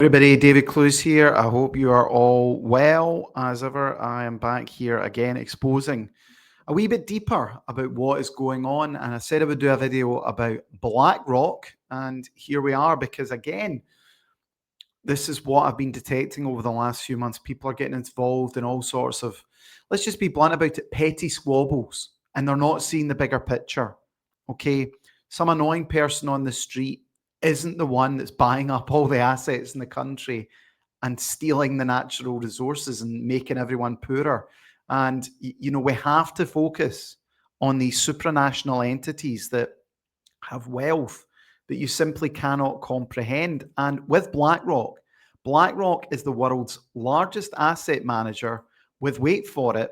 Everybody, David Clues here. I hope you are all well. As ever, I am back here again exposing a wee bit deeper about what is going on. And I said I would do a video about BlackRock. And here we are, because again, this is what I've been detecting over the last few months. People are getting involved in all sorts of, let's just be blunt about it, petty squabbles. And they're not seeing the bigger picture. Okay. Some annoying person on the street isn't the one that's buying up all the assets in the country and stealing the natural resources and making everyone poorer. And, we have to focus on these supranational entities that have wealth that you simply cannot comprehend. And with BlackRock, BlackRock is the world's largest asset manager with, wait for it,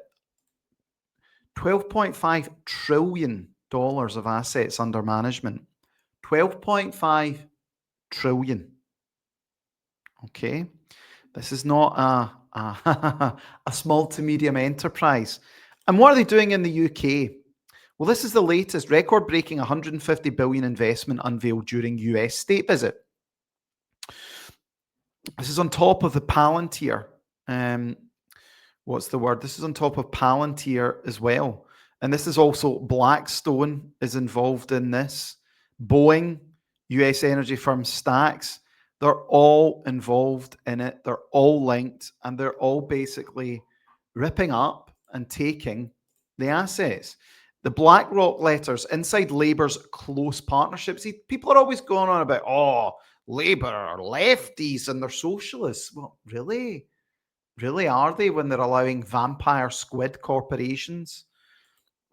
$12.5 trillion of assets under management. 12.5 trillion. Okay. This is not a small to medium enterprise. And what are they doing in the UK? Well, this is the latest record-breaking 150 billion investment unveiled during US state visit. This is on top of the Palantir. What's the word? This is on top of Palantir as well. And this is also Blackstone is involved in this. Boeing, US energy firm Stacks, they're all involved in it. They're all linked, and they're all basically ripping up and taking the assets. The BlackRock letters inside Labour's close partnerships. See, people are always going on about, oh, Labour are lefties and they're socialists. Well, really? Really, are they, when they're allowing vampire squid corporations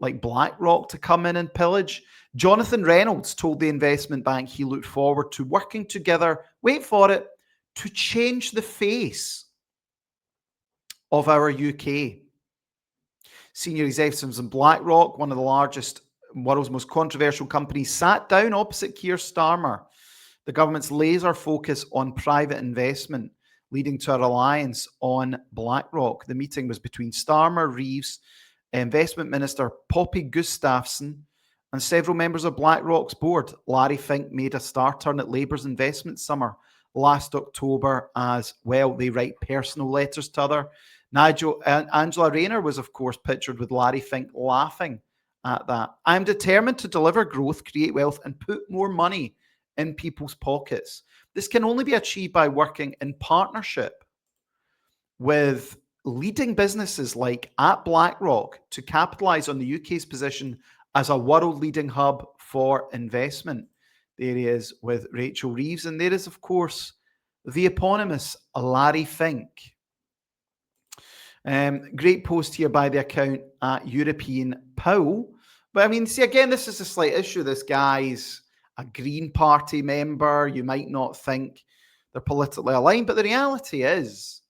like BlackRock to come in and pillage? Jonathan Reynolds told the investment bank he looked forward to working together, wait for it, to change the face of our UK. Senior executives in BlackRock, one of the world's most controversial companies, sat down opposite Keir Starmer. The government's laser focus on private investment, leading to a reliance on BlackRock. The meeting was between Starmer, Reeves, Investment Minister Poppy Gustafsson, and several members of BlackRock's board. Larry Fink made a star turn at Labour's investment summer last October as well. They write personal letters to other. Angela Rayner was, of course, pictured with Larry Fink laughing at that. I'm determined to deliver growth, create wealth, and put more money in people's pockets. This can only be achieved by working in partnership with leading businesses like at BlackRock to capitalize on the UK's position as a world-leading hub for investment. There he is with Rachel Reeves, and there is, of course, the eponymous Larry Fink. Great post here by the account at European Pow. But I mean, see, again, this is a slight issue. This guy's a Green Party member. You might not think they're politically aligned, but the reality is,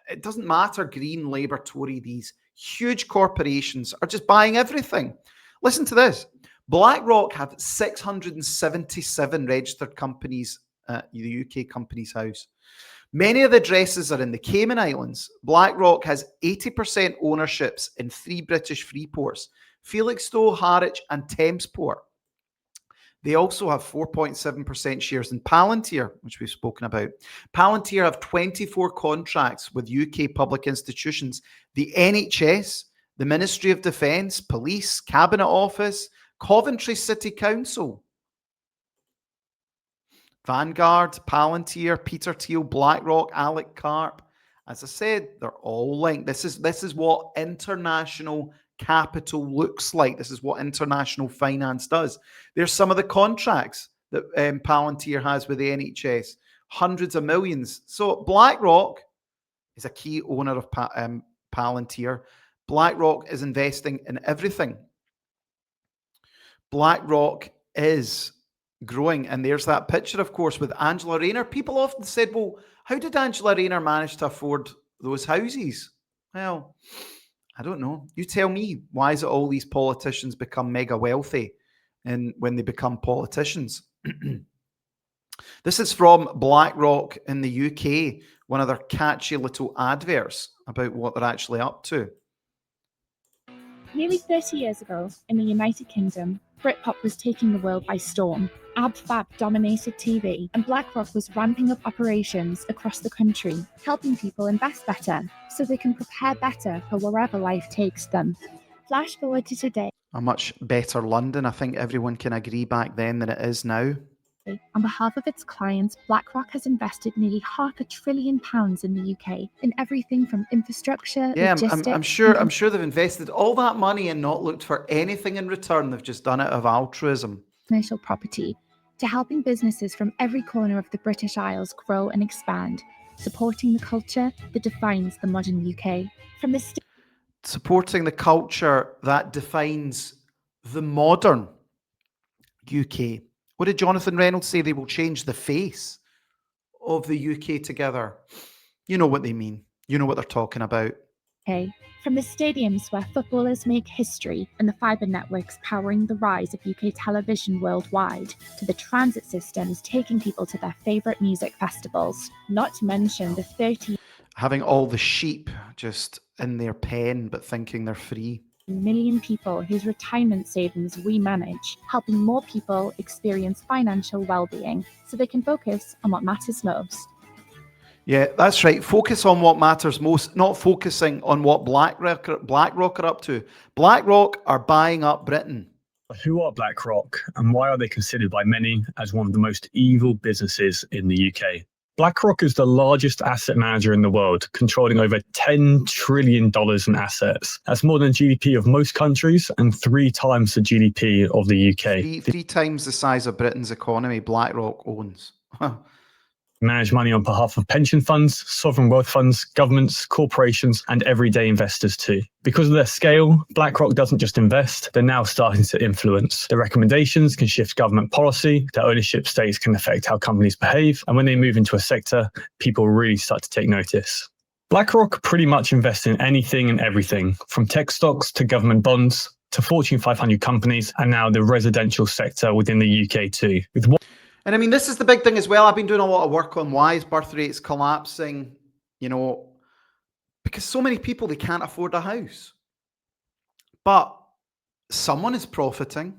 it doesn't matter, Green, Labour, Tory, these huge corporations are just buying everything. Listen to this. BlackRock have 677 registered companies at the UK Companies House. Many of the addresses are in the Cayman Islands. BlackRock has 80% ownerships in 3 British free ports, Felixstowe, Harwich and Thamesport. They also have 4.7% shares in Palantir, which we've spoken about. Palantir have 24 contracts with UK public institutions, the NHS, the Ministry of Defence, Police, Cabinet Office, Coventry City Council, Vanguard, Palantir, Peter Thiel, BlackRock, Alec Karp. As I said, they're all linked. This is what international capital looks like. This is what international finance does. There's some of the contracts that Palantir has with the NHS, hundreds of millions. So BlackRock is a key owner of Palantir. BlackRock is investing in everything. BlackRock is growing. And there's that picture, of course, with Angela Rayner. People often said, well, how did Angela Rayner manage to afford those houses? Well, I don't know. You tell me. Why is it all these politicians become mega wealthy and when they become politicians? This is from BlackRock in the UK, one of their catchy little adverts about what they're actually up to. Nearly 30 years ago, in the United Kingdom, Britpop was taking the world by storm. Ab Fab dominated TV, and BlackRock was ramping up operations across the country, helping people invest better so they can prepare better for wherever life takes them. Flash forward to today. A much better London, I think everyone can agree, back then than it is now. On behalf of its clients, BlackRock has invested nearly £500 billion in the UK in everything from infrastructure, logistics. I'm sure they've invested all that money and not looked for anything in return. They've just done it of altruism. Commercial property, to helping businesses from every corner of the British Isles grow and expand, supporting the culture that defines the modern UK. From the supporting the culture that defines the modern UK. What did Jonathan Reynolds say? They will change the face of the UK together. You know what they mean. You know what they're talking about. Okay. From the stadiums where footballers make history and the fibre networks powering the rise of UK television worldwide, to the transit systems taking people to their favourite music festivals, not to mention the 30 having all the sheep just in their pen but thinking they're free. million people whose retirement savings we manage, helping more people experience financial well-being so they can focus on what matters most. Yeah, that's right. Focus on what matters most, not focusing on what BlackRock are up to. BlackRock are buying up Britain. Who are BlackRock and why are they considered by many as one of the most evil businesses in the UK? BlackRock is the largest asset manager in the world, controlling over $10 trillion in assets. That's more than GDP of most countries and 3 times the GDP of the UK. Three times the size of Britain's economy, BlackRock owns. Manage money on behalf of pension funds, sovereign wealth funds, governments, corporations, and everyday investors too. Because of their scale, BlackRock doesn't just invest, they're now starting to influence. Their recommendations can shift government policy, their ownership stakes can affect how companies behave, and when they move into a sector, people really start to take notice. BlackRock pretty much invests in anything and everything, from tech stocks to government bonds, to Fortune 500 companies, and now the residential sector within the UK too. And I mean, this is the big thing as well. I've been doing a lot of work on why is birth rates collapsing, because so many people, they can't afford a house. But someone is profiting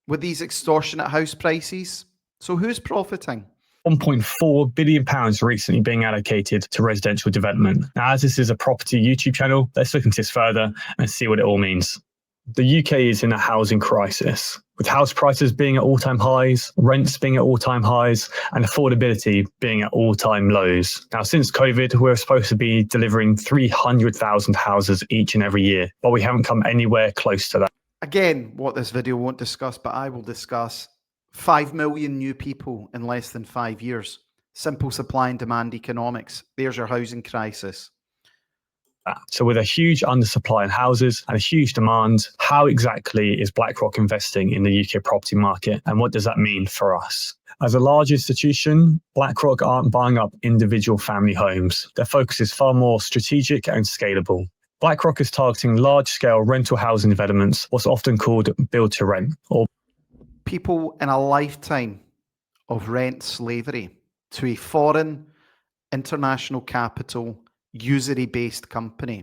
with these extortionate house prices. So who's profiting? £1.4 billion recently being allocated to residential development. Now, as this is a property YouTube channel, let's look into this further and see what it all means. The UK is in a housing crisis, with house prices being at all-time highs, rents being at all-time highs, and affordability being at all-time lows. Now, since COVID, we're supposed to be delivering 300,000 houses each and every year, but we haven't come anywhere close to that. Again, what this video won't discuss, but I will discuss 5 million new people in less than 5 years. Simple supply and demand economics. There's your housing crisis. So with a huge undersupply in houses and a huge demand, how exactly is BlackRock investing in the UK property market? And what does that mean for us? As a large institution, BlackRock aren't buying up individual family homes. Their focus is far more strategic and scalable. BlackRock is targeting large-scale rental housing developments, what's often called build-to-rent. Or people in a lifetime of rent slavery to a foreign international capital usury-based company.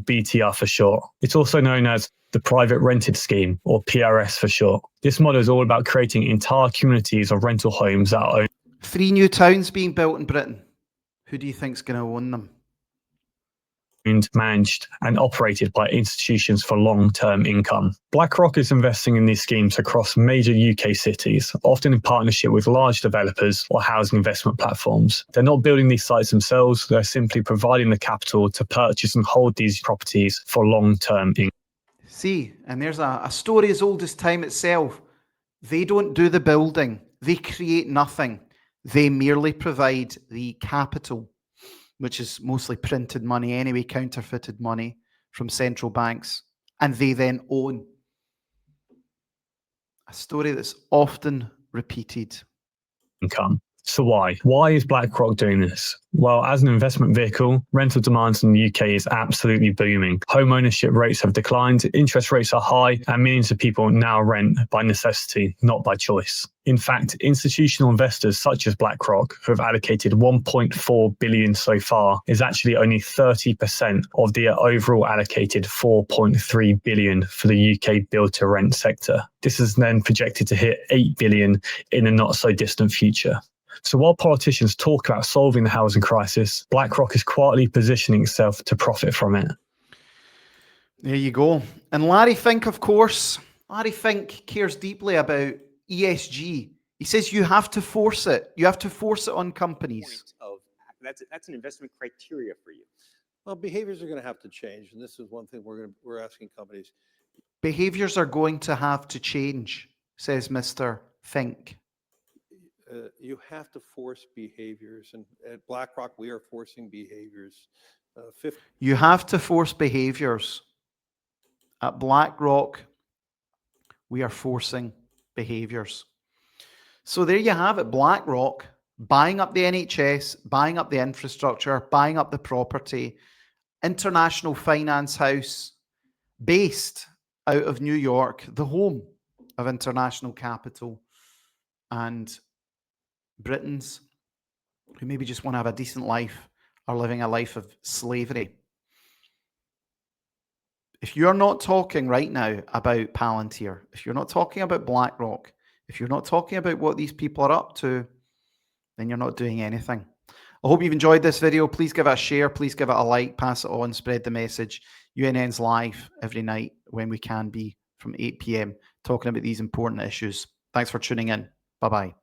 BTR for short. It's also known as the Private Rented Scheme, or PRS for short. This model is all about creating entire communities of rental homes that are owned. 3 new towns being built in Britain. Who do you think's going to own them? Managed and operated by institutions for long-term income. BlackRock is investing in these schemes across major UK cities, often in partnership with large developers or housing investment platforms. They're not building these sites themselves, they're simply providing the capital to purchase and hold these properties for long-term income. See, and there's a story as old as time itself. They don't do the building, they create nothing. They merely provide the capital, which is mostly printed money anyway, counterfeited money from central banks, and they then own. A story that's often repeated. Income. So why? Why is BlackRock doing this? Well, as an investment vehicle, rental demand in the UK is absolutely booming. Home ownership rates have declined, interest rates are high, and millions of people now rent by necessity, not by choice. In fact, institutional investors such as BlackRock, who have allocated 1.4 billion so far, is actually only 30% of the overall allocated 4.3 billion for the UK build-to-rent sector. This is then projected to hit 8 billion in a not so distant future. So while politicians talk about solving the housing crisis, BlackRock is quietly positioning itself to profit from it. There you go. And Larry Fink, of course, Larry Fink cares deeply about ESG. He says you have to force it. You have to force it on companies. That's an investment criteria for you. Well, behaviors are going to have to change, and this is one thing we're asking companies. Behaviors are going to have to change, says Mr. Fink. You have to force behaviors, and at BlackRock, we are forcing behaviors. You have to force behaviors. At BlackRock, we are forcing behaviors. So there you have it, BlackRock buying up the NHS, buying up the infrastructure, buying up the property, international finance house based out of New York, the home of international capital, and Britons who maybe just want to have a decent life are living a life of slavery. If you're not talking right now about Palantir, if you're not talking about BlackRock, if you're not talking about what these people are up to, then you're not doing anything. I hope you've enjoyed this video. Please give it a share. Please give it a like. Pass it on. Spread the message. UNN's live every night when we can be from 8 p.m. talking about these important issues. Thanks for tuning in. Bye-bye.